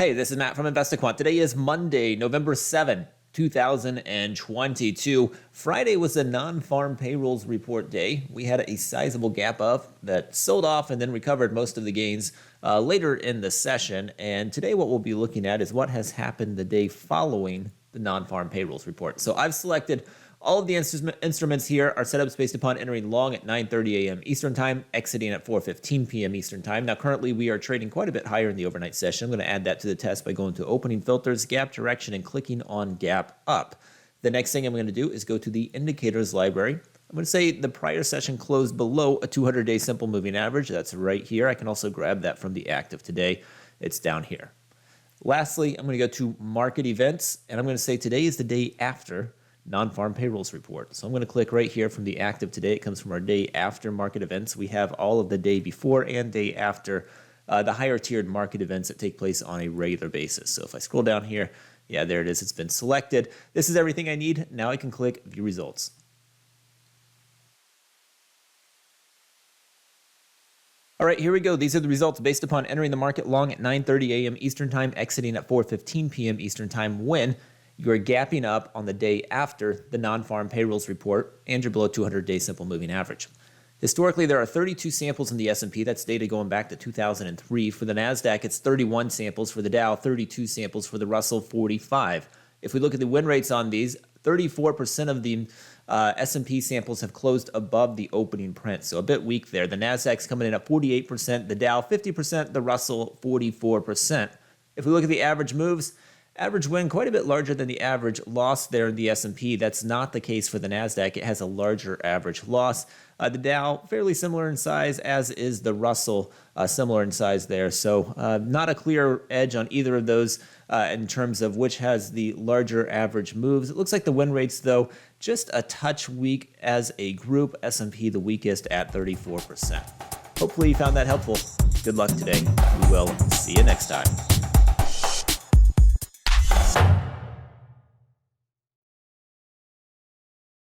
Hey, this is Matt from InvestiQuant. Today is Monday, November 7, 2022. Friday was a non-farm payrolls report day. We had a sizable gap up that sold off and then recovered most of the gains later in the session. And today what we'll be looking at is what has happened the day following the non-farm payrolls report. So I've selected all of the instruments here are set up based upon entering long at 9:30 a.m. Eastern Time, exiting at 4:15 p.m. Eastern Time. Now, currently, we are trading quite a bit higher in the overnight session. I'm going to add that to the test by going to Opening Filters, Gap Direction, and clicking on Gap Up. The next thing I'm going to do is go to the Indicators library. I'm going to say the prior session closed below a 200-day simple moving average. That's right here. I can also grab that from the active today. It's down here. Lastly, I'm going to go to Market Events, and I'm going to say today is the day after non-farm payrolls report. So I'm going to click right here from the active today. It comes from our day after market events. We have all of the day before and day after the higher tiered market events that take place on a regular basis. So if I scroll down here, yeah, there it is. It's been selected. This is everything I need. Now I can click View Results. All right, here we go. These are the results based upon entering the market long at 9:30 a.m. Eastern Time, exiting at 4:15 p.m. Eastern Time when you're gapping up on the day after the non-farm payrolls report and you're below 200-day simple moving average. Historically, there are 32 samples in the S&P. That's data going back to 2003. For the NASDAQ, it's 31 samples. For the Dow, 32 samples. For the Russell, 45. If we look at the win rates on these, 34% of the S&P samples have closed above the opening print, so a bit weak there. The NASDAQ's coming in at 48%, the Dow 50%, the Russell 44%. If we look at the average moves, average win quite a bit larger than the average loss there in the S&P. That's not the case for the NASDAQ. It has a larger average loss. The Dow, fairly similar in size, as is the Russell, similar in size there. So not a clear edge on either of those in terms of which has the larger average moves. It looks like the win rates, though, just a touch weak as a group. S&P the weakest at 34%. Hopefully you found that helpful. Good luck today. We will see you next time.